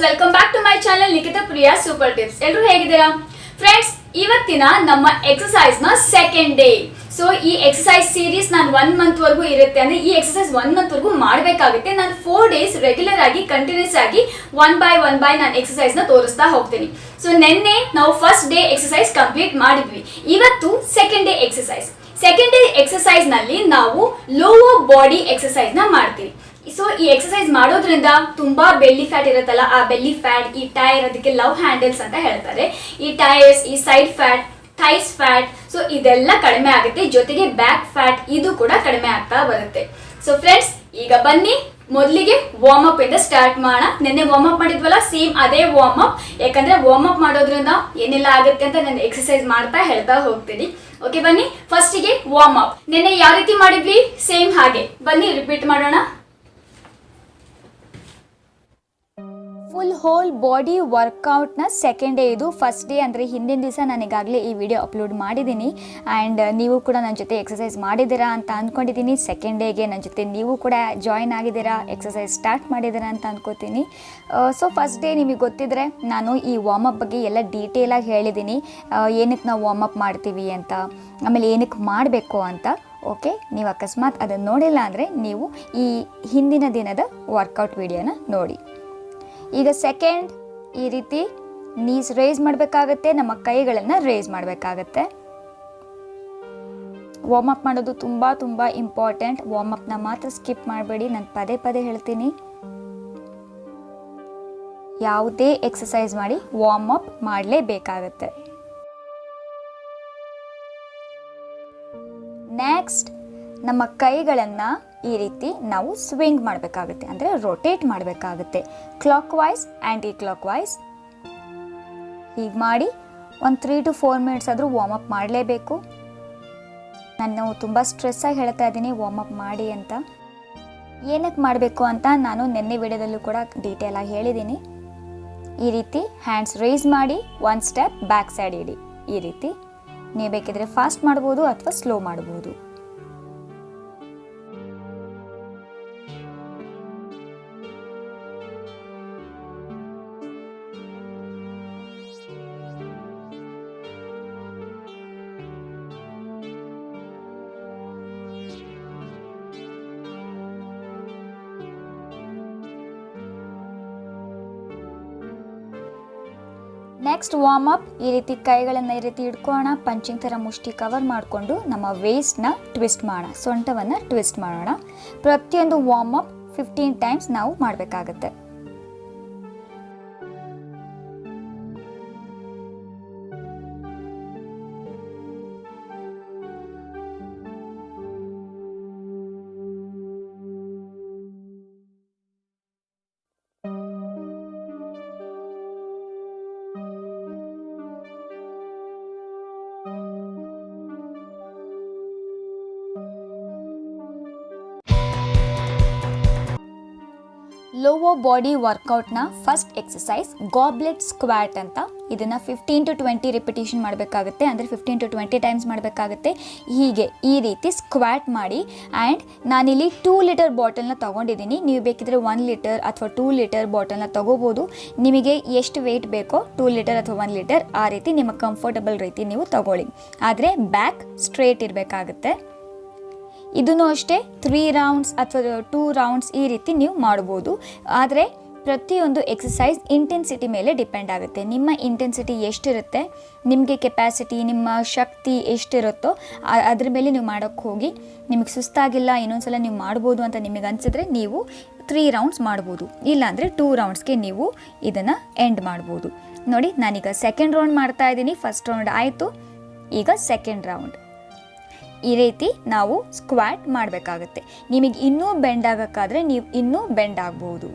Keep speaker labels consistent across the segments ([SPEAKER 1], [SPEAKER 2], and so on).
[SPEAKER 1] Welcome back to my channel Nikhita Priya super tips. ಎಲ್ಲರೂ ಹೇಗಿದ್ದೀರಾ friends? ಇವತ್ತಿನ ನಮ್ಮ ಎಕ್ಸಸೈಸ್ ನ ಸೆಕೆಂಡ್ ಡೇ. ಸೊ ಈ ಎಕ್ಸಸೈಸ್ ಸೀರೀಸ್ ನಾನು 1 ಮಂತ್ ವರೆಗೂ ಇರುತ್ತೆ, ಅಂದ್ರೆ ಈ ಎಕ್ಸಸೈಸ್ 1 ಮಂತ್ ವರೆಗೂ ಮಾಡಬೇಕಾಗುತ್ತೆ. ನಾನು 4 ಡೇಸ್ ರೆಗ್ಯುಲರ್ ಆಗಿ ಕಂಟಿನ್ಯೂಸ್ ಆಗಿ ಒನ್ ಬೈ ನಾನು ಎಕ್ಸಸೈಸ್ ನ ತೋರಿಸ್ತಾ ಹೋಗ್ತೀನಿ. ಸೊ ನಿನ್ನೆ ನಾವು ಫಸ್ಟ್ ಡೇ ಎಕ್ಸಸೈಸ್ ಕಂಪ್ಲೀಟ್ ಮಾಡಿದ್ವಿ. ಇವತ್ತು second day exercise. Second day exercise ನಲ್ಲಿ ನಾವು ಲೋವರ್ ಬಾಡಿ ಎಕ್ಸಸೈಸ್ ನ ಮಾಡ್ತೀವಿ. ಸೊ ಈ ಎಕ್ಸಸೈಸ್ ಮಾಡೋದ್ರಿಂದ ತುಂಬಾ ಬೆಲ್ಲಿ ಫ್ಯಾಟ್ ಇರುತ್ತಲ್ಲ, ಆ ಬೆಲ್ಲಿ ಫ್ಯಾಟ್, ಈ ಟೈರ್, ಅದಕ್ಕೆ ಲವ್ ಹ್ಯಾಂಡಲ್ಸ್ ಅಂತ ಹೇಳ್ತಾರೆ, ಈ ಟೈರ್ಸ್, ಈ side fat, thighs fat, so ಇದೆಲ್ಲ ಕಡಿಮೆ ಆಗುತ್ತೆ. ಜೊತೆಗೆ ಬ್ಯಾಕ್ ಫ್ಯಾಟ್ ಇದು ಕೂಡ ಕಡಿಮೆ ಆಗ್ತಾ ಬರುತ್ತೆ. ಸೊ ಫ್ರೆಂಡ್ಸ್, ಈಗ ಬನ್ನಿ ಮೊದಲಿಗೆ ವಾರ್ಮ್ ಅಪ್ ಇಂದ ಸ್ಟಾರ್ಟ್ ಮಾಡೋಣ. ನಿನ್ನೆ ವಾರ್ಮ್ ಅಪ್ ಮಾಡಿದ್ವಲ್ಲ, ಸೇಮ್ ಅದೇ ವಾರ್ಮ್ ಅಪ್. ಯಾಕಂದ್ರೆ ವಾರ್ಮ್ ಅಪ್ ಮಾಡೋದ್ರಿಂದ ಏನೆಲ್ಲ ಆಗುತ್ತೆ ಅಂತ ನಾನು ಎಕ್ಸಸೈಸ್ ಮಾಡ್ತಾ ಹೇಳ್ತಾ ಹೋಗ್ತೀನಿ. ಓಕೆ, ಬನ್ನಿ ಫಸ್ಟಿಗೆ ವಾರ್ಮ್ ಅಪ್. ನಿನ್ನೆ ಯಾವ ರೀತಿ ಮಾಡಿದ್ವಿ ಸೇಮ್ ಹಾಗೆ ಬನ್ನಿ ರಿಪೀಟ್ ಮಾಡೋಣ. ಫುಲ್ ಹೋಲ್ ಬಾಡಿ ವರ್ಕೌಟ್ನ ಸೆಕೆಂಡ್ ಡೇ ಇದು. ಫಸ್ಟ್ ಡೇ ಅಂದರೆ ಹಿಂದಿನ ದಿವಸ ನನಗಾಗಲೇ ಈ ವಿಡಿಯೋ ಅಪ್ಲೋಡ್ ಮಾಡಿದ್ದೀನಿ. ಆ್ಯಂಡ್ ನೀವು ಕೂಡ ನನ್ನ ಜೊತೆ ಎಕ್ಸಸೈಸ್ ಮಾಡಿದ್ದೀರಾ ಅಂತ ಅಂದ್ಕೊಂಡಿದ್ದೀನಿ. ಸೆಕೆಂಡ್ ಡೇಗೆ ನನ್ನ ಜೊತೆ ನೀವು ಕೂಡ ಜಾಯ್ನ್ ಆಗಿದ್ದೀರಾ, ಎಕ್ಸಸೈಸ್ ಸ್ಟಾರ್ಟ್ ಮಾಡಿದ್ದೀರಾ ಅಂತ ಅಂದ್ಕೋತೀನಿ. ಸೊ ಫಸ್ಟ್ ಡೇ ನಿಮಗೆ ಗೊತ್ತಿದ್ರೆ ನಾನು ಈ ವಾರ್ಮ್ ಅಪ್ ಬಗ್ಗೆ ಎಲ್ಲ ಡೀಟೇಲಾಗಿ ಹೇಳಿದ್ದೀನಿ, ಏನಕ್ಕೆ ನಾವು ವಾರ್ಮ್ ಅಪ್ ಮಾಡ್ತೀವಿ ಅಂತ, ಆಮೇಲೆ ಏನಕ್ಕೆ ಮಾಡಬೇಕು ಅಂತ. ಓಕೆ, ನೀವು ಅಕಸ್ಮಾತ್ ಅದನ್ನು ನೋಡಿಲ್ಲ ಅಂದರೆ ನೀವು ಈ ಹಿಂದಿನ ದಿನದ ವರ್ಕೌಟ್ ವಿಡಿಯೋನ ನೋಡಿ. ಈಗ ಸೆಕೆಂಡ್, ಈ ರೀತಿ ನೀಸ್ ರೇಸ್ ಮಾಡಬೇಕಾಗತ್ತೆ, ನಮ್ಮ ಕೈಗಳನ್ನು ರೇಸ್ ಮಾಡಬೇಕಾಗತ್ತೆ. ವಾರ್ಮ್ ಅಪ್ ಮಾಡೋದು ತುಂಬ ಇಂಪಾರ್ಟೆಂಟ್. ವಾರ್ಮ್ ಅಪ್ನ ಮಾತ್ರ ಸ್ಕಿಪ್ ಮಾಡಬೇಡಿ, ನಾನು ಪದೇ ಹೇಳ್ತೀನಿ. ಯಾವುದೇ ಎಕ್ಸಸೈಸ್ ಮಾಡಿ ವಾರ್ಮ್ ಅಪ್ ಮಾಡಲೇಬೇಕಾಗತ್ತೆ. ನೆಕ್ಸ್ಟ್, ನಮ್ಮ ಕೈಗಳನ್ನು ಈ ರೀತಿ ನಾವು ಸ್ವಿಂಗ್ ಮಾಡಬೇಕಾಗುತ್ತೆ, ಅಂದರೆ ರೊಟೇಟ್ ಮಾಡಬೇಕಾಗುತ್ತೆ. Clockwise, anticlockwise ಹೀಗೆ ಮಾಡಿ ಒಂದು 3 to 4 ಮಿನಿಟ್ಸ್ ಆದರೂ ವಾರ್ಮ್ ಅಪ್ ಮಾಡಲೇಬೇಕು. ನಾನು ತುಂಬ ಸ್ಟ್ರೆಸ್ಸಾಗಿ ಹೇಳ್ತಾ ಇದ್ದೀನಿ ವಾರ್ಮ್ ಅಪ್ ಮಾಡಿ ಅಂತ. ಏನಕ್ಕೆ ಮಾಡಬೇಕು ಅಂತ ನಾನು ನಿನ್ನೆ ವಿಡಿಯೋದಲ್ಲೂ ಕೂಡ ಡೀಟೇಲಾಗಿ ಹೇಳಿದ್ದೀನಿ. ಈ ರೀತಿ ಹ್ಯಾಂಡ್ಸ್ ರೈಸ್ ಮಾಡಿ 1 ಸ್ಟೆಪ್ ಬ್ಯಾಕ್ ಸೈಡ್ ಇಡಿ. ಈ ರೀತಿ ನೀವು ಬೇಕಿದ್ರೆ ಫಾಸ್ಟ್ ಮಾಡ್ಬೋದು ಅಥವಾ ಸ್ಲೋ ಮಾಡ್ಬೋದು. ನೆಕ್ಸ್ಟ್ ವಾರ್ಮ್ ಅಪ್, ಈ ರೀತಿ ಕೈಗಳನ್ನು ಈ ರೀತಿ ಇಟ್ಕೊಳ್ಳೋಣ, ಪಂಚಿಂಗ್ ಥರ ಮುಷ್ಟಿ ಕವರ್ ಮಾಡಿಕೊಂಡು ನಮ್ಮ ವೇಸ್ಟ್ನ ಟ್ವಿಸ್ಟ್ ಮಾಡೋಣ, ಸೊಂಟವನ್ನು ಟ್ವಿಸ್ಟ್ ಮಾಡೋಣ. ಪ್ರತಿಯೊಂದು ವಾರ್ಮ್ ಅಪ್ 15 ಟೈಮ್ಸ್ ನಾವು ಮಾಡಬೇಕಾಗತ್ತೆ. ಲೋವರ್ ಬಾಡಿ ವರ್ಕೌಟ್ನ ಫಸ್ಟ್ ಎಕ್ಸಸೈಸ್ ಗಾಬ್ಲೆಟ್ ಸ್ಕ್ವಾಟ್ ಅಂತ. ಇದನ್ನು 15 to 20 ರಿಪಿಟೇಷನ್ ಮಾಡಬೇಕಾಗುತ್ತೆ, ಅಂದರೆ 15 to 20 ಟೈಮ್ಸ್ ಮಾಡಬೇಕಾಗುತ್ತೆ. ಹೀಗೆ ಈ ರೀತಿ ಸ್ಕ್ವಾಟ್ ಮಾಡಿ. ಆ್ಯಂಡ್ ನಾನಿಲ್ಲಿ 2 ಲೀಟರ್ ಬಾಟಲ್ನ ತೊಗೊಂಡಿದ್ದೀನಿ. ನೀವು ಬೇಕಿದ್ರೆ 1 ಲೀಟರ್ ಅಥವಾ 2 ಲೀಟರ್ ಬಾಟಲ್ನ ತೊಗೋಬೋದು. ನಿಮಗೆ ಎಷ್ಟು ವೆಯ್ಟ್ ಬೇಕೋ 2 ಲೀಟರ್ ಅಥವಾ 1 ಲೀಟರ್ ಆ ರೀತಿ ನಿಮ್ಮ ಕಂಫರ್ಟಬಲ್ ರೀತಿ ನೀವು ತಗೊಳ್ಳಿ. ಆದರೆ ಬ್ಯಾಕ್ ಸ್ಟ್ರೇಟ್ ಇರಬೇಕಾಗುತ್ತೆ. ಇದನ್ನು ಅಷ್ಟೇ 3 ರೌಂಡ್ಸ್ ಅಥವಾ 2 ರೌಂಡ್ಸ್ ಈ ರೀತಿ ನೀವು ಮಾಡ್ಬೋದು. ಆದರೆ ಪ್ರತಿಯೊಂದು ಎಕ್ಸಸೈಸ್ ಇಂಟೆನ್ಸಿಟಿ ಮೇಲೆ ಡಿಪೆಂಡ್ ಆಗುತ್ತೆ. ನಿಮ್ಮ ಇಂಟೆನ್ಸಿಟಿ ಎಷ್ಟಿರುತ್ತೆ, ನಿಮಗೆ ಕೆಪ್ಯಾಸಿಟಿ, ನಿಮ್ಮ ಶಕ್ತಿ ಎಷ್ಟಿರುತ್ತೋ ಅದ್ರ ಮೇಲೆ ನೀವು ಮಾಡೋಕ್ಕೆ ಹೋಗಿ. ನಿಮಗೆ ಸುಸ್ತಾಗಿಲ್ಲ, ಇನ್ನೊಂದ್ಸಲ ನೀವು ಮಾಡ್ಬೋದು ಅಂತ ನಿಮಗೆ ಅನಿಸಿದ್ರೆ ನೀವು 3 ರೌಂಡ್ಸ್ ಮಾಡ್ಬೋದು. ಇಲ್ಲಾಂದರೆ 2 ರೌಂಡ್ಸ್ಗೆ ನೀವು ಇದನ್ನು ಎಂಡ್ ಮಾಡ್ಬೋದು. ನೋಡಿ, ನಾನೀಗ ಸೆಕೆಂಡ್ ರೌಂಡ್ ಮಾಡ್ತಾ ಇದ್ದೀನಿ. ಫಸ್ಟ್ ರೌಂಡ್ ಆಯಿತು, ಈಗ ಸೆಕೆಂಡ್ ರೌಂಡ್. ಈ ರೀತಿ ನಾವು ಸ್ಕ್ವಾಟ್ ಮಾಡಬೇಕಾಗುತ್ತೆ. ನಿಮಗೆ ಇನ್ನೂ ಬೆಂಡ್ ಆಗೋಕ್ಕಾದರೆ ನೀವು ಇನ್ನೂ ಬೆಂಡ್ ಆಗ್ಬೋದು.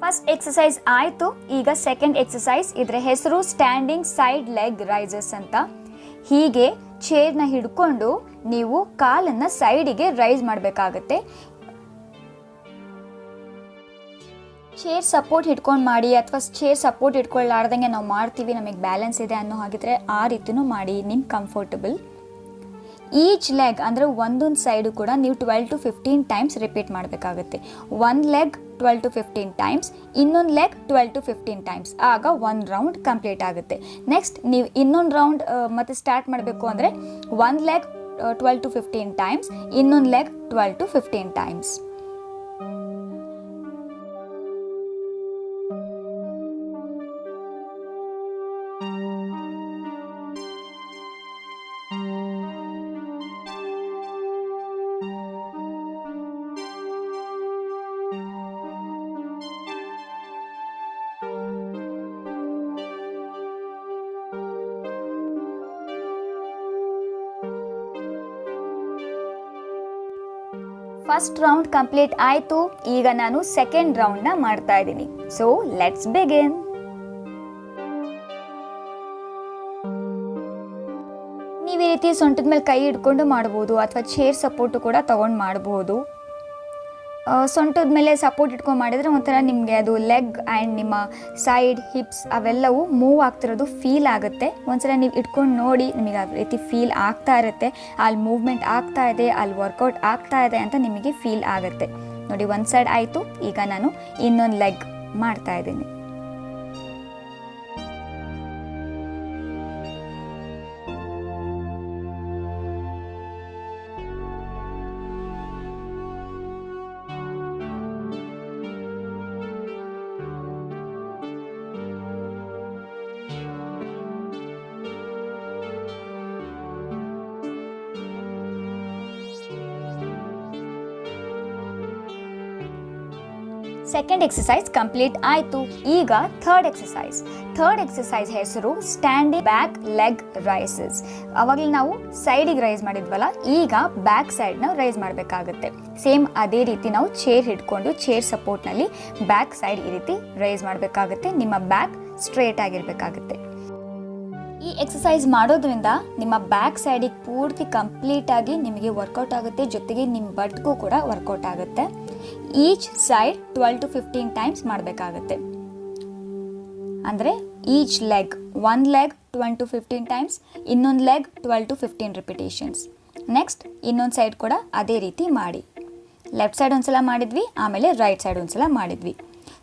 [SPEAKER 1] ಫಸ್ಟ್ ಎಕ್ಸಸೈಸ್ ಆಯಿತು. ಈಗ ಸೆಕೆಂಡ್ ಎಕ್ಸಸೈಸ್, ಇದರ ಹೆಸರು ಸ್ಟ್ಯಾಂಡಿಂಗ್ ಸೈಡ್ ಲೆಗ್ ರೈಸಸ್ ಅಂತ. ಹೀಗೆ ಚೇರ್ನ ಹಿಡ್ಕೊಂಡು ನೀವು ಕಾಲನ್ನು ಸೈಡಿಗೆ ರೈಸ್ ಮಾಡಬೇಕಾಗತ್ತೆ. ಚೇರ್ ಸಪೋರ್ಟ್ ಹಿಡ್ಕೊಂಡು ಮಾಡಿ, ಅಥವಾ ಚೇರ್ ಸಪೋರ್ಟ್ ಹಿಡ್ಕೊಳ್ಳಾರ್ದಂಗೆ ನಾವು ಮಾಡ್ತೀವಿ, ನಮಗೆ ಬ್ಯಾಲೆನ್ಸ್ ಇದೆ ಅನ್ನೋ ಹಾಗಿದ್ರೆ ಆ ರೀತಿನೂ ಮಾಡಿ, ನಿಮ್ಗೆ ಕಂಫರ್ಟಬಲ್. ಈಚ್ ಲೆಗ್ ಅಂದರೆ ಒಂದೊಂದು ಸೈಡು ಕೂಡ ನೀವು 12 to 15 ಟೈಮ್ಸ್ ರಿಪೀಟ್ ಮಾಡಬೇಕಾಗುತ್ತೆ. ಒಂದು ಲೆಗ್ 12 to 15 ಟೈಮ್ಸ್, ಇನ್ನೊಂದು ಲೆಗ್ 12 to 15 ಟೈಮ್ಸ್, ಆಗ ಒಂದು ರೌಂಡ್ ಕಂಪ್ಲೀಟ್ ಆಗುತ್ತೆ. ನೆಕ್ಸ್ಟ್ ನೀವು ಇನ್ನೊಂದು ರೌಂಡ್ ಮತ್ತೆ ಸ್ಟಾರ್ಟ್ ಮಾಡಬೇಕು ಅಂದರೆ ಒಂದು ಲೆಗ್ 12 to 15 ಟೈಮ್ಸ್, ಇನ್ನೊಂದು leg 12 to 15 times. First round complete ಆಯಿತು. ಈಗ ನಾನು ಸೆಕೆಂಡ್ ರೌಂಡ್ನ ಮಾಡ್ತಾ ಇದ್ದೀನಿ. So let's begin. ನೀವು ಈ ರೀತಿ ಸೊಂಟದ ಮೇಲೆ ಕೈ ಹಿಡ್ಕೊಂಡು ಮಾಡ್ಬೋದು, ಅಥವಾ ಚೇರ್ ಸಪೋರ್ಟು ಕೂಡ ತೊಗೊಂಡು ಮಾಡ್ಬೋದು. ಸೊಂಟದ ಮೇಲೆ ಸಪೋರ್ಟ್ ಇಟ್ಕೊಂಡು ಮಾಡಿದರೆ ಒಂಥರ ನಿಮಗೆ ಅದು ಲೆಗ್ ಆ್ಯಂಡ್ ನಿಮ್ಮ ಸೈಡ್ ಹಿಪ್ಸ್ ಅವೆಲ್ಲವೂ ಮೂವ್ ಆಗ್ತಿರೋದು ಫೀಲ್ ಆಗುತ್ತೆ. ಒಂದ್ಸಲ ನೀವು ಇಟ್ಕೊಂಡು ನೋಡಿ, ನಿಮಗೆ ಆ ರೀತಿ ಫೀಲ್ ಆಗ್ತಾ ಇರುತ್ತೆ. ಅಲ್ಲಿ ಮೂವ್ಮೆಂಟ್ ಆಗ್ತಾ ಇದೆ, ಅಲ್ಲಿ ವರ್ಕೌಟ್ ಆಗ್ತಾ ಇದೆ ಅಂತ ನಿಮಗೆ ಫೀಲ್ ಆಗುತ್ತೆ. ನೋಡಿ, ಒಂದು ಸೈಡ್ ಆಯಿತು. ಈಗ ನಾನು ಇನ್ನೊಂದು ಲೆಗ್ ಮಾಡ್ತಾ ಇದ್ದೀನಿ. ಸೆಕೆಂಡ್ ಎಕ್ಸಸೈಸ್ ಕಂಪ್ಲೀಟ್ ಆಯಿತು. ಈಗ ಥರ್ಡ್ ಎಕ್ಸಸೈಸ್ ಹೆಸರು ಸ್ಟ್ಯಾಂಡಿಂಗ್ ಬ್ಯಾಕ್ ಲೆಗ್ ರೈಸಸ್. ಅವಾಗಲೇ ನಾವು ಸೈಡಿಗೆ ರೈಸ್ ಮಾಡಿದ್ವಲ್ಲ, ಈಗ ಬ್ಯಾಕ್ ಸೈಡ್ನ ರೈಸ್ ಮಾಡಬೇಕಾಗುತ್ತೆ. ಸೇಮ್ ಅದೇ ರೀತಿ ನಾವು ಚೇರ್ ಹಿಡ್ಕೊಂಡು ಚೇರ್ ಸಪೋರ್ಟ್ನಲ್ಲಿ ಬ್ಯಾಕ್ ಸೈಡ್ ಈ ರೀತಿ ರೈಸ್ ಮಾಡಬೇಕಾಗುತ್ತೆ. ನಿಮ್ಮ ಬ್ಯಾಕ್ ಸ್ಟ್ರೇಟ್ ಆಗಿರಬೇಕಾಗುತ್ತೆ. ಈ ಎಕ್ಸಸೈಸ್ ಮಾಡೋದ್ರಿಂದ ನಿಮ್ಮ ಬ್ಯಾಕ್ ಸೈಡಿಗೆ ಪೂರ್ತಿ ಕಂಪ್ಲೀಟಾಗಿ ನಿಮಗೆ ವರ್ಕೌಟ್ ಆಗುತ್ತೆ, ಜೊತೆಗೆ ನಿಮ್ಮ ಬಟ್ಗೂ ಕೂಡ ವರ್ಕೌಟ್ ಆಗುತ್ತೆ. ಈಚ್ ಸೈಡ್ 12 to 15 ಟೈಮ್ಸ್ ಮಾಡಬೇಕಾಗುತ್ತೆ. ಅಂದರೆ ಈಚ್ ಲೆಗ್, ಒಂದು ಲೆಗ್ 12 to 15 ಟೈಮ್ಸ್, ಇನ್ನೊಂದು ಲೆಗ್ 12 to 15 ರಿಪಿಟೇಷನ್ಸ್. ನೆಕ್ಸ್ಟ್ ಇನ್ನೊಂದು ಸೈಡ್ ಕೂಡ ಅದೇ ರೀತಿ ಮಾಡಿ. ಲೆಫ್ಟ್ ಸೈಡ್ ಒಂದ್ಸಲ ಮಾಡಿದ್ವಿ, ಆಮೇಲೆ ರೈಟ್ ಸೈಡ್ ಒಂದ್ಸಲ ಮಾಡಿದ್ವಿ.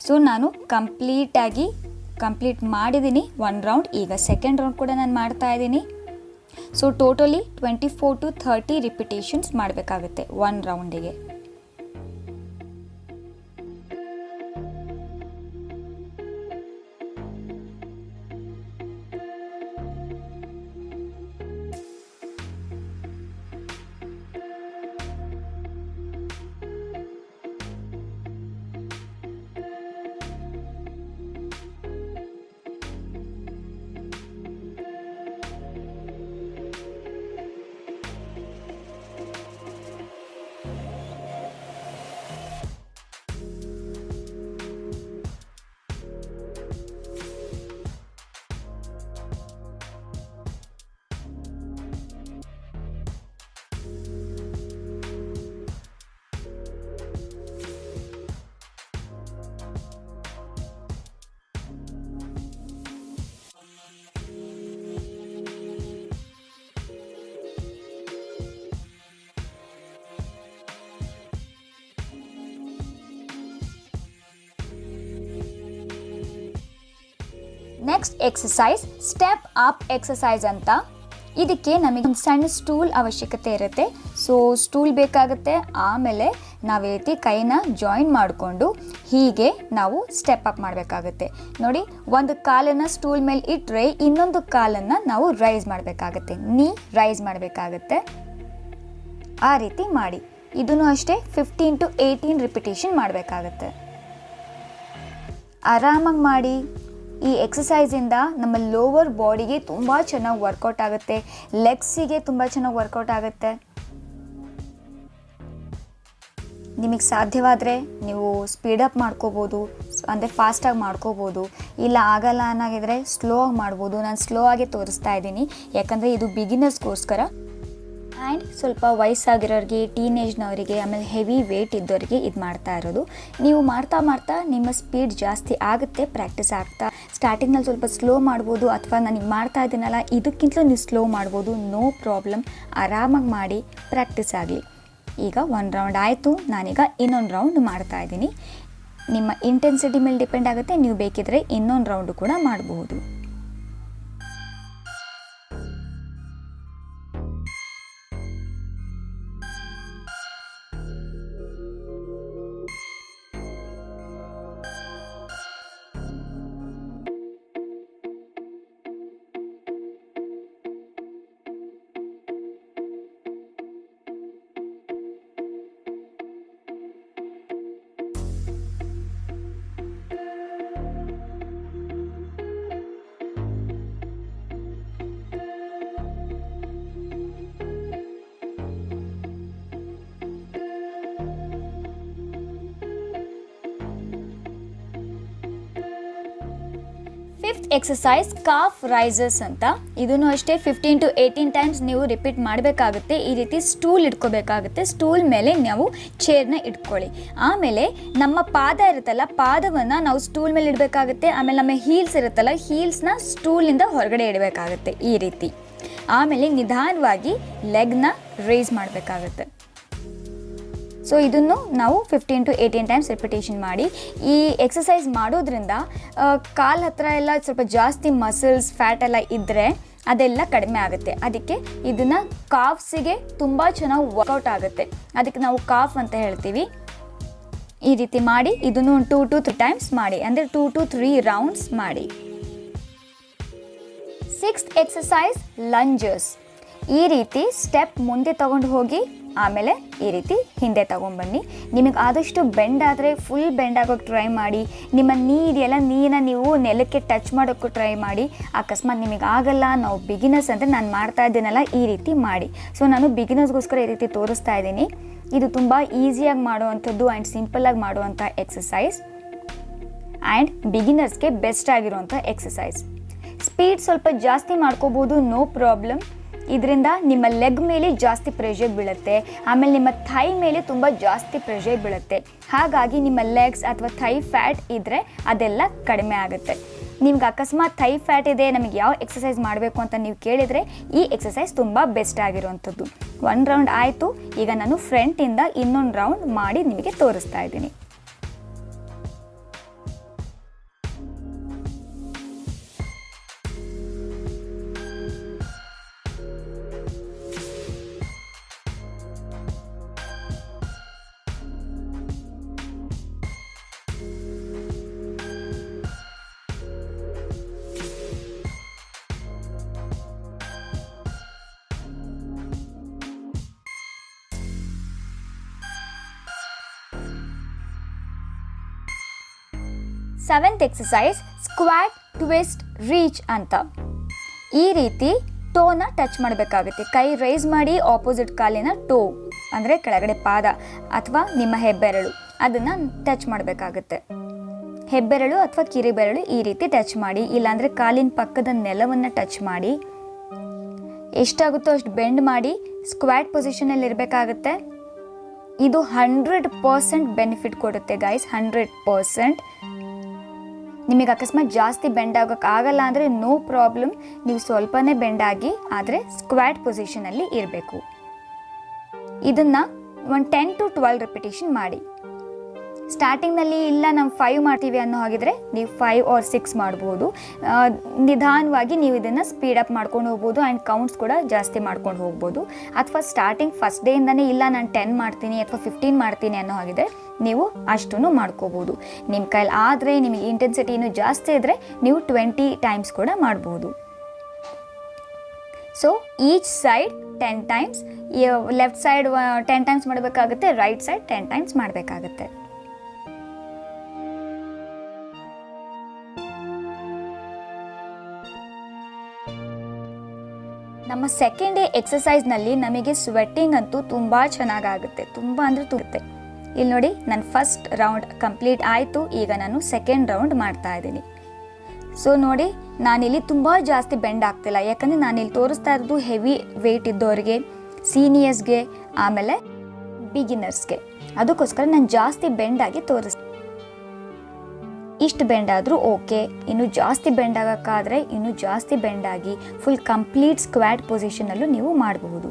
[SPEAKER 1] ಸೊ ನಾನು ಕಂಪ್ಲೀಟ್ ಮಾಡಿದ್ದೀನಿ ಒಂದು ರೌಂಡ್. ಈಗ ಸೆಕೆಂಡ್ ರೌಂಡ್ ಕೂಡ ನಾನು ಮಾಡ್ತಾ ಇದ್ದೀನಿ. ಸೊ ಟೋಟಲಿ 24 to 30 ರಿಪಿಟೇಷನ್ಸ್ ಮಾಡಬೇಕಾಗುತ್ತೆ ಒಂದು ರೌಂಡಿಗೆ. Next exercise step up exercise ಅಂತ. ಇದಕ್ಕೆ ನಮಗೆ ಒಂದು ಸಣ್ಣ ಸ್ಟೂಲ್ ಅವಶ್ಯಕತೆ ಇರುತ್ತೆ. ಸೊ ಸ್ಟೂಲ್ ಬೇಕಾಗುತ್ತೆ. ಆಮೇಲೆ ನಾವು ಈ ರೀತಿ ಕೈನ ಜಾಯಿನ್ ಮಾಡಿಕೊಂಡು ಹೀಗೆ ನಾವು ಸ್ಟೆಪ್ ಅಪ್ ಮಾಡಬೇಕಾಗುತ್ತೆ. ನೋಡಿ, ಒಂದು ಕಾಲನ್ನು ಸ್ಟೂಲ್ ಮೇಲೆ ಇಟ್ಟರೆ ಇನ್ನೊಂದು ಕಾಲನ್ನು ನಾವು ರೈಸ್ ಮಾಡಬೇಕಾಗತ್ತೆ, ನೀ ರೈಸ್ ಮಾಡಬೇಕಾಗತ್ತೆ. ಆ ರೀತಿ ಮಾಡಿ. ಇದನ್ನು ಅಷ್ಟೇ 15 to 18 ರಿಪಿಟೇಷನ್ ಮಾಡಬೇಕಾಗತ್ತೆ. ಆರಾಮಾಗಿ ಮಾಡಿ. ಈ ಎಕ್ಸಸೈಸಿಂದ ನಮ್ಮ ಲೋವರ್ ಬಾಡಿಗೆ ತುಂಬ ಚೆನ್ನಾಗಿ ವರ್ಕೌಟ್ ಆಗುತ್ತೆ, ಲೆಗ್ಸಿಗೆ ತುಂಬ ಚೆನ್ನಾಗಿ ವರ್ಕೌಟ್ ಆಗುತ್ತೆ. ನಿಮಗೆ ಸಾಧ್ಯವಾದರೆ ನೀವು ಸ್ಪೀಡಪ್ ಮಾಡ್ಕೋಬೋದು, ಅಂದರೆ ಫಾಸ್ಟಾಗಿ ಮಾಡ್ಕೋಬೋದು. ಇಲ್ಲ ಆಗಲ್ಲ ಅನ್ನೋಗಿದ್ರೆ ಸ್ಲೋ ಆಗಿ ಮಾಡ್ಬೋದು. ನಾನು ಸ್ಲೋ ಆಗಿ ತೋರಿಸ್ತಾ ಇದ್ದೀನಿ, ಯಾಕಂದರೆ ಇದು ಬಿಗಿನರ್ಸ್ಗೋಸ್ಕರ. ಆ್ಯಂಡ್ ಸ್ವಲ್ಪ ವಯಸ್ಸಾಗಿರೋರಿಗೆ, ಟೀನೇಜ್ನವರಿಗೆ, ಆಮೇಲೆ ಹೆವಿ ವೇಟ್ ಇದ್ದವರಿಗೆ ಇದು ಮಾಡ್ತಾ ಇರೋದು. ನೀವು ಮಾಡ್ತಾ ಮಾಡ್ತಾ ನಿಮ್ಮ ಸ್ಪೀಡ್ ಜಾಸ್ತಿ ಆಗುತ್ತೆ ಪ್ರಾಕ್ಟೀಸ್ ಆಗ್ತಾ. ಸ್ಟಾರ್ಟಿಂಗ್ನಲ್ಲಿ ಸ್ವಲ್ಪ ಸ್ಲೋ ಮಾಡ್ಬೋದು, ಅಥವಾ ನನಗೆ ಮಾಡ್ತಾ ಇದ್ದೀನಲ್ಲ ಇದಕ್ಕಿಂತಲೂ ನೀವು ಸ್ಲೋ ಮಾಡ್ಬೋದು, ನೋ ಪ್ರಾಬ್ಲಮ್. ಆರಾಮಾಗಿ ಮಾಡಿ ಪ್ರಾಕ್ಟೀಸ್ ಆಗಲಿ. ಈಗ 1 ರೌಂಡ್ ಆಯಿತು, ನಾನೀಗ ಇನ್ನೊಂದು ರೌಂಡ್ ಮಾಡ್ತಾ ಇದ್ದೀನಿ. ನಿಮ್ಮ ಇಂಟೆನ್ಸಿಟಿ ಮೇಲೆ ಡಿಪೆಂಡ್ ಆಗುತ್ತೆ, ನೀವು ಬೇಕಿದ್ರೆ ಇನ್ನೊಂದು ರೌಂಡು ಕೂಡ ಮಾಡಬಹುದು. ಫಿಫ್ತ್ ಎಕ್ಸಸೈಸ್ ಕಾಫ್ ರೈಸಸ್ ಅಂತ. ಇದನ್ನು ಅಷ್ಟೇ 15 to 18 ಟೈಮ್ಸ್ ನೀವು ರಿಪೀಟ್ ಮಾಡಬೇಕಾಗುತ್ತೆ. ಈ ರೀತಿ ಸ್ಟೂಲ್ ಇಟ್ಕೋಬೇಕಾಗುತ್ತೆ. ಸ್ಟೂಲ್ ಮೇಲೆ ನಾವು ಚೇರ್ನ ಇಟ್ಕೊಳ್ಳಿ. ಆಮೇಲೆ ನಮ್ಮ ಪಾದ ಇರುತ್ತಲ್ಲ, ಪಾದವನ್ನು ನಾವು ಸ್ಟೂಲ್ ಮೇಲೆ ಇಡಬೇಕಾಗುತ್ತೆ. ಆಮೇಲೆ ನಮ್ಮ ಹೀಲ್ಸ್ ಇರುತ್ತಲ್ಲ, ಹೀಲ್ಸ್ನ ಸ್ಟೂಲಿಂದ ಹೊರಗಡೆ ಇಡಬೇಕಾಗುತ್ತೆ ಈ ರೀತಿ. ಆಮೇಲೆ ನಿಧಾನವಾಗಿ ಲೆಗ್ನ ರೇಸ್ ಮಾಡಬೇಕಾಗುತ್ತೆ. ಸೊ ಇದನ್ನು ನಾವು 15 to 18 ಟೈಮ್ಸ್ ರಿಪಿಟೇಷನ್ ಮಾಡಿ. ಈ ಎಕ್ಸಸೈಸ್ ಮಾಡೋದ್ರಿಂದ ಕಾಲು ಹತ್ರ ಎಲ್ಲ ಸ್ವಲ್ಪ ಜಾಸ್ತಿ ಮಸಲ್ಸ್, ಫ್ಯಾಟ್ ಎಲ್ಲ ಇದ್ದರೆ ಅದೆಲ್ಲ ಕಡಿಮೆ ಆಗುತ್ತೆ. ಅದಕ್ಕೆ ಇದನ್ನು ಕಾಫ್ಸಿಗೆ ತುಂಬ ಚೆನ್ನಾಗಿ ವರ್ಕೌಟ್ ಆಗುತ್ತೆ. ಅದಕ್ಕೆ ನಾವು ಕಾಫ್ ಅಂತ ಹೇಳ್ತೀವಿ. ಈ ರೀತಿ ಮಾಡಿ ಇದನ್ನು 2 to 3 ಟೈಮ್ಸ್ ಮಾಡಿ, ಅಂದರೆ 2 to 3 ರೌಂಡ್ಸ್ ಮಾಡಿ. 6th exercise lunges. ಈ ರೀತಿ ಸ್ಟೆಪ್ ಮುಂದೆ ತಗೊಂಡು ಹೋಗಿ ಆಮೇಲೆ ಈ ರೀತಿ ಹಿಂದೆ ತಗೊಂಡ್ಬನ್ನಿ. ನಿಮಗೆ ಆದಷ್ಟು ಬೆಂಡ್ ಆದರೆ ಫುಲ್ ಬೆಂಡ್ ಆಗೋಕ್ಕೆ ಟ್ರೈ ಮಾಡಿ. ನಿಮ್ಮ ನೀ ಇದೆಯಲ್ಲ, ನೀರನ್ನ ನೀವು ನೆಲಕ್ಕೆ ಟಚ್ ಮಾಡೋಕ್ಕೂ ಟ್ರೈ ಮಾಡಿ. ಅಕಸ್ಮಾತ್ ನಿಮಗೆ ಆಗಲ್ಲ, ನಾವು ಬಿಗಿನರ್ಸ್ ಅಂದರೆ ನಾನು ಮಾಡ್ತಾ ಇದ್ದೀನಲ್ಲ ಈ ರೀತಿ ಮಾಡಿ. ಸೊ ನಾನು ಬಿಗಿನರ್ಸ್ಗೋಸ್ಕರ ಈ ರೀತಿ ತೋರಿಸ್ತಾ ಇದ್ದೀನಿ. ಇದು ತುಂಬ ಈಸಿಯಾಗಿ ಮಾಡುವಂಥದ್ದು ಆ್ಯಂಡ್ ಸಿಂಪಲ್ಲಾಗಿ ಮಾಡುವಂಥ ಎಕ್ಸಸೈಸ್ ಆ್ಯಂಡ್ ಬಿಗಿನರ್ಸ್ಗೆ ಬೆಸ್ಟ್ ಆಗಿರುವಂಥ ಎಕ್ಸಸೈಸ್. ಸ್ಪೀಡ್ ಸ್ವಲ್ಪ ಜಾಸ್ತಿ ಮಾಡ್ಕೋಬೋದು, ನೋ ಪ್ರಾಬ್ಲಮ್. ಇದರಿಂದ ನಿಮ್ಮ ಲೆಗ್ ಮೇಲೆ ಜಾಸ್ತಿ ಪ್ರೆಷರ್ ಬೀಳುತ್ತೆ. ಆಮೇಲೆ ನಿಮ್ಮ ಥೈ ಮೇಲೆ ತುಂಬ ಜಾಸ್ತಿ ಪ್ರೆಷರ್ ಬೀಳುತ್ತೆ. ಹಾಗಾಗಿ ನಿಮ್ಮ ಲೆಗ್ಸ್ ಅಥವಾ ಥೈ ಫ್ಯಾಟ್ ಇದ್ದರೆ ಅದೆಲ್ಲ ಕಡಿಮೆ ಆಗುತ್ತೆ. ನಿಮ್ಗೆ ಅಕಸ್ಮಾತ್ ಥೈ ಫ್ಯಾಟ್ ಇದೆ, ನಮಗೆ ಯಾವ ಎಕ್ಸಸೈಸ್ ಮಾಡಬೇಕು ಅಂತ ನೀವು ಕೇಳಿದರೆ ಈ ಎಕ್ಸಸೈಸ್ ತುಂಬ ಬೆಸ್ಟ್ ಆಗಿರುವಂಥದ್ದು. 1 ರೌಂಡ್ ಆಯಿತು. ಈಗ ನಾನು ಫ್ರಂಟಿಂದ ಇನ್ನೊಂದು ರೌಂಡ್ ಮಾಡಿ ನಿಮಗೆ ತೋರಿಸ್ತಾ ಇದ್ದೀನಿ. Seventh exercise squat twist reach ಅಂತ. ಈ ರೀತಿ ಟೋನ ಟಚ್ ಮಾಡಬೇಕಾಗುತ್ತೆ. ಕೈ ರೈಸ್ ಮಾಡಿ ಆಪೋಸಿಟ್ ಕಾಲಿನ ಟೋ ಅಂದರೆ ಕೆಳಗಡೆ ಪಾದ ಅಥವಾ ನಿಮ್ಮ ಹೆಬ್ಬೆರಳು ಅದನ್ನು ಟಚ್ ಮಾಡಬೇಕಾಗುತ್ತೆ. ಹೆಬ್ಬೆರಳು ಅಥವಾ ಕಿರಿಬೆರಳು ಈ ರೀತಿ ಟಚ್ ಮಾಡಿ, ಇಲ್ಲಾಂದರೆ ಕಾಲಿನ ಪಕ್ಕದ ನೆಲವನ್ನು ಟಚ್ ಮಾಡಿ. ಎಷ್ಟಾಗುತ್ತೋ ಅಷ್ಟು ಬೆಂಡ್ ಮಾಡಿ ಸ್ಕ್ವಾಟ್ ಪೊಸಿಷನಲ್ಲಿ ಇರಬೇಕಾಗುತ್ತೆ. ಇದು 100% ಬೆನಿಫಿಟ್ ಕೊಡುತ್ತೆ ಗೈಸ್, 100%. ನಿಮಗೆ ಅಕಸ್ಮಾತ್ ಜಾಸ್ತಿ ಬೆಂಡ್ ಆಗೋಕ್ಕೆ ಆಗಲ್ಲ ಅಂದರೆ ನೋ ಪ್ರಾಬ್ಲಮ್, ನೀವು ಸ್ವಲ್ಪನೇ ಬೆಂಡ್ ಆಗಿ ಆದರೆ ಸ್ಕ್ವಾಟ್ ಪೊಸಿಷನಲ್ಲಿ ಇರಬೇಕು. ಇದನ್ನು ಒಂದು 10 to 12 ರಿಪಿಟೇಷನ್ ಮಾಡಿ. ಸ್ಟಾರ್ಟಿಂಗ್ನಲ್ಲಿ ಇಲ್ಲ ನಾವು 5 ಮಾಡ್ತೀವಿ ಅನ್ನೋ ಹಾಗಿದ್ರೆ ನೀವು 5 or 6 ಮಾಡ್ಬೋದು. ನಿಧಾನವಾಗಿ ನೀವು ಇದನ್ನು ಸ್ಪೀಡಪ್ ಮಾಡ್ಕೊಂಡು ಹೋಗ್ಬೋದು ಆ್ಯಂಡ್ ಕೌಂಟ್ಸ್ ಕೂಡ ಜಾಸ್ತಿ ಮಾಡ್ಕೊಂಡು ಹೋಗ್ಬೋದು. ಅಥವಾ ಸ್ಟಾರ್ಟಿಂಗ್ ಫಸ್ಟ್ ಡೇಯಿಂದನೇ ಇಲ್ಲ ನಾನು 10 ಮಾಡ್ತೀನಿ ಅಥವಾ 15 ಮಾಡ್ತೀನಿ ಅನ್ನೋ ಹಾಗಿದ್ರೆ ನೀವು ಅಷ್ಟೂ ಮಾಡ್ಕೋಬೋದು. ನಿಮ್ಮ ಕೈಲಿ ಆದರೆ ನಿಮಗೆ ಇಂಟೆನ್ಸಿಟಿ ಇನ್ನೂ ಜಾಸ್ತಿ ಇದ್ದರೆ ನೀವು 20 ಟೈಮ್ಸ್ ಕೂಡ ಮಾಡ್ಬೋದು. So each side 10 times, left side 10 times ಮಾಡಬೇಕಾಗುತ್ತೆ, ರೈಟ್ ಸೈಡ್ 10 ಟೈಮ್ಸ್ ಮಾಡಬೇಕಾಗುತ್ತೆ. ನಮ್ಮ ಸೆಕೆಂಡ್ ಡೇ ಎಕ್ಸಸೈಸ್ನಲ್ಲಿ ನಮಗೆ ಸ್ವೆಟ್ಟಿಂಗ್ ಅಂತೂ ತುಂಬ ಚೆನ್ನಾಗಾಗುತ್ತೆ, ತುಂಬ ಅಂದರೆ ತುರುತ್ತೆ. ಇಲ್ಲಿ ನೋಡಿ ನನ್ನ ಫಸ್ಟ್ ರೌಂಡ್ ಕಂಪ್ಲೀಟ್ ಆಯಿತು. ಈಗ ನಾನು ಸೆಕೆಂಡ್ ರೌಂಡ್ ಮಾಡ್ತಾ ಇದ್ದೀನಿ. ಸೊ ನೋಡಿ ನಾನಿಲ್ಲಿ ತುಂಬ ಜಾಸ್ತಿ ಬೆಂಡ್ ಆಗ್ತಿಲ್ಲ, ಯಾಕಂದರೆ ನಾನಿಲ್ಲಿ ತೋರಿಸ್ತಾ ಇರೋದು ಹೆವಿ ವೆಯ್ಟ್ ಇದ್ದವ್ರಿಗೆ, ಸೀನಿಯರ್ಸ್ಗೆ, ಆಮೇಲೆ ಬಿಗಿನರ್ಸ್ಗೆ. ಅದಕ್ಕೋಸ್ಕರ ನಾನು ಜಾಸ್ತಿ ಬೆಂಡಾಗಿ ತೋರಿಸ್ತೀನಿ. ಇಷ್ಟು ಬೆಂಡ್ ಆದರೂ ಓಕೆ. ಇನ್ನು ಜಾಸ್ತಿ ಬೆಂಡ್ ಆಗೋಕ್ಕಾದರೆ ಇನ್ನೂ ಜಾಸ್ತಿ ಬೆಂಡಾಗಿ ಫುಲ್ ಕಂಪ್ಲೀಟ್ ಸ್ಕ್ವಾಟ್ ಪೊಸಿಷನಲ್ಲೂ ನೀವು ಮಾಡಬಹುದು.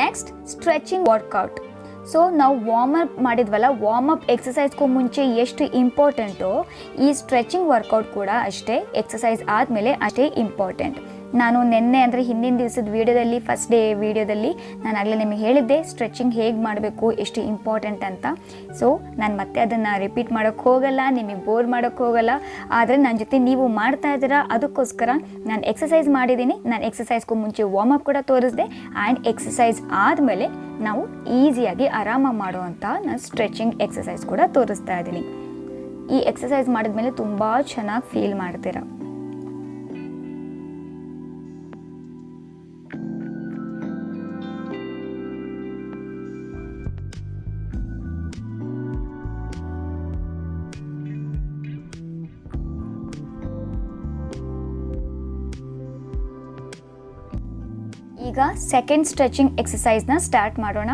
[SPEAKER 1] Next stretching workout. ಸೊ ನಾವು ವಾರ್ಮಪ್ ಮಾಡಿದ್ವಲ್ಲ, ವಾರ್ಮಪ್ ಎಕ್ಸಸೈಸ್ಗೂ ಮುಂಚೆ ಎಷ್ಟು ಇಂಪಾರ್ಟೆಂಟೋ ಈ ಸ್ಟ್ರೆಚಿಂಗ್ ವರ್ಕೌಟ್ ಕೂಡ ಅಷ್ಟೇ, ಎಕ್ಸಸೈಸ್ ಆದಮೇಲೆ ಅಷ್ಟೇ ಇಂಪಾರ್ಟೆಂಟ್. ನಾನು ನಿನ್ನೆ ಅಂದರೆ ಹಿಂದಿನ ದಿವಸದ ವೀಡಿಯೋದಲ್ಲಿ, ಫಸ್ಟ್ ಡೇ ವೀಡಿಯೋದಲ್ಲಿ ನಾನು ಆಗಲೇ ನಿಮಗೆ ಹೇಳಿದ್ದೆ ಸ್ಟ್ರೆಚಿಂಗ್ ಹೇಗೆ ಮಾಡಬೇಕು, ಎಷ್ಟು ಇಂಪಾರ್ಟೆಂಟ್ ಅಂತ. ಸೊ ನಾನು ಮತ್ತೆ ಅದನ್ನು ರಿಪೀಟ್ ಮಾಡೋಕ್ಕೆ ಹೋಗಲ್ಲ, ನಿಮಗೆ ಬೋರ್ ಮಾಡೋಕ್ಕೆ ಹೋಗಲ್ಲ. ಆದರೆ ನನ್ನ ಜೊತೆ ನೀವು ಮಾಡ್ತಾ ಇದ್ದೀರಾ, ಅದಕ್ಕೋಸ್ಕರ ನಾನು ಎಕ್ಸಸೈಸ್ ಮಾಡಿದ್ದೀನಿ. ನಾನು ಎಕ್ಸಸೈಸ್ಗೂ ಮುಂಚೆ ವಾರ್ಮಪ್ ಕೂಡ ತೋರಿಸಿದೆ, ಆ್ಯಂಡ್ ಎಕ್ಸಸೈಸ್ ಆದಮೇಲೆ ನಾವು ಈಸಿಯಾಗಿ ಆರಾಮಾಗಿ ಮಾಡುವಂಥ ನಾನು ಸ್ಟ್ರೆಚಿಂಗ್ ಎಕ್ಸಸೈಸ್ ಕೂಡ ತೋರಿಸ್ತಾ ಇದ್ದೀನಿ. ಈ ಎಕ್ಸಸೈಸ್ ಮಾಡಿದ್ಮೇಲೆ ತುಂಬ ಚೆನ್ನಾಗಿ ಫೀಲ್ ಮಾಡ್ತೀರಾ. ಈಗ ಸೆಕೆಂಡ್ ಸ್ಟ್ರೆಚಿಂಗ್ ಎಕ್ಸಸೈಸ್ನ ಸ್ಟಾರ್ಟ್ ಮಾಡೋಣ.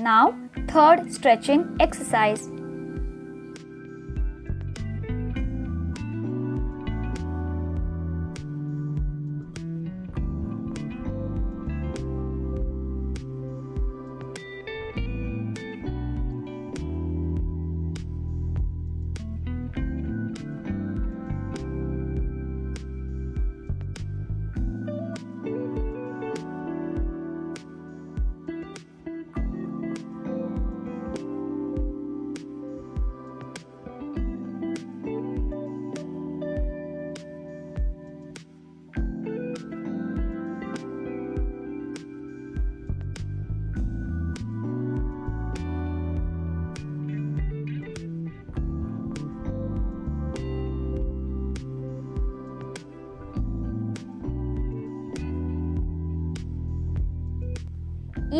[SPEAKER 1] Now, third stretching exercise.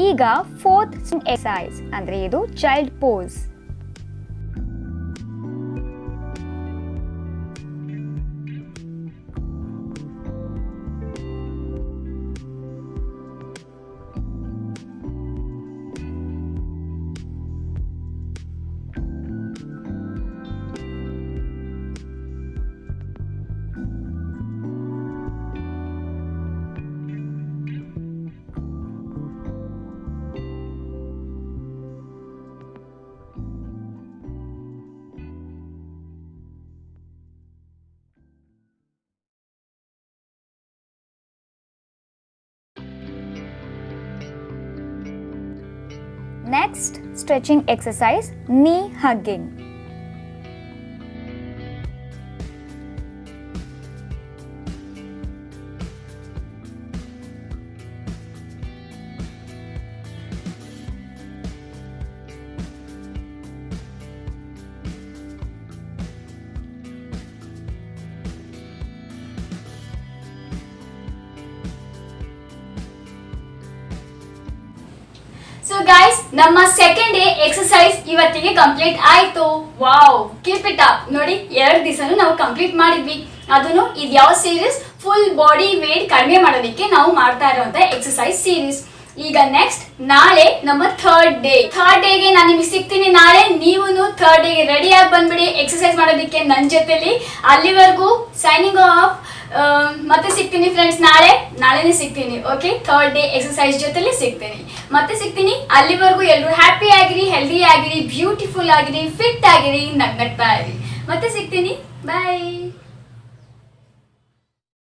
[SPEAKER 1] ಈಗ ಫೋರ್ತ್ ಎಕ್ಸಸೈಸ್ ಅಂದ್ರೆ ಇದು child pose. Next stretching exercise, knee hugging.
[SPEAKER 2] So guys, ನಮ್ಮ ಸೆಕೆಂಡ್ ಡೇ ಎಕ್ಸಸೈಸ್ ಇವತ್ತಿಗೆ ಕಂಪ್ಲೀಟ್ ಆಯ್ತು. Wow, keep it up. ನೋಡಿ, 2 ದಿವಸನೂ ನಾವು ಕಂಪ್ಲೀಟ್ ಮಾಡಿದ್ವಿ. ಅದನ್ನು ಇದು ಯಾವ ಸೀರೀಸ್, ಫುಲ್ ಬಾಡಿ ವೇಟ್ ಕಡಿಮೆ ಮಾಡೋದಕ್ಕೆ ನಾವು ಮಾಡ್ತಾ ಇರುವಂತ ಎಕ್ಸಸೈಸ್ ಸೀರೀಸ್. ಈಗ ನೆಕ್ಸ್ಟ್ ನಾಳೆ ನಮ್ಮ ಥರ್ಡ್ ಡೇಗೆ ನಾನು ನಿಮಗೆ ಸಿಗ್ತೀನಿ ನಾಳೆ. ನೀವು ಥರ್ಡ್ ಡೇಗೆ ರೆಡಿ ಆಗಿ ಬಂದ್ಬಿಡಿ ಎಕ್ಸರ್ಸೈಸ್ ಮಾಡೋದಕ್ಕೆ ನನ್ನ ಜೊತೆಲಿ. ಅಲ್ಲಿವರೆಗೂ ಸೈನಿಂಗ್ ಆಫ್. ಮತ್ತೆ ಸಿಗ್ತೀನಿ ಫ್ರೆಂಡ್ಸ್, ನಾಳೆನೇ ಸಿಗ್ತೀನಿ. ಓಕೆ, ಥರ್ಡ್ ಡೇ ಎಕ್ಸರ್ಸೈಸ್ ಜೊತೆಲಿ ಮತ್ತೆ ಸಿಗ್ತೀನಿ. ಅಲ್ಲಿವರೆಗೂ ಎಲ್ಲರೂ ಹ್ಯಾಪಿ ಆಗಿರಿ, ಹೆಲ್ದಿ ಆಗಿರಿ, ಬ್ಯೂಟಿಫುಲ್ ಆಗಿರಿ, ಫಿಟ್ ಆಗಿರಿ, ನಗ್ನಗ್ತಾ ಇರಿ. ಮತ್ತೆ ಸಿಗ್ತೀನಿ. ಬಾಯ್.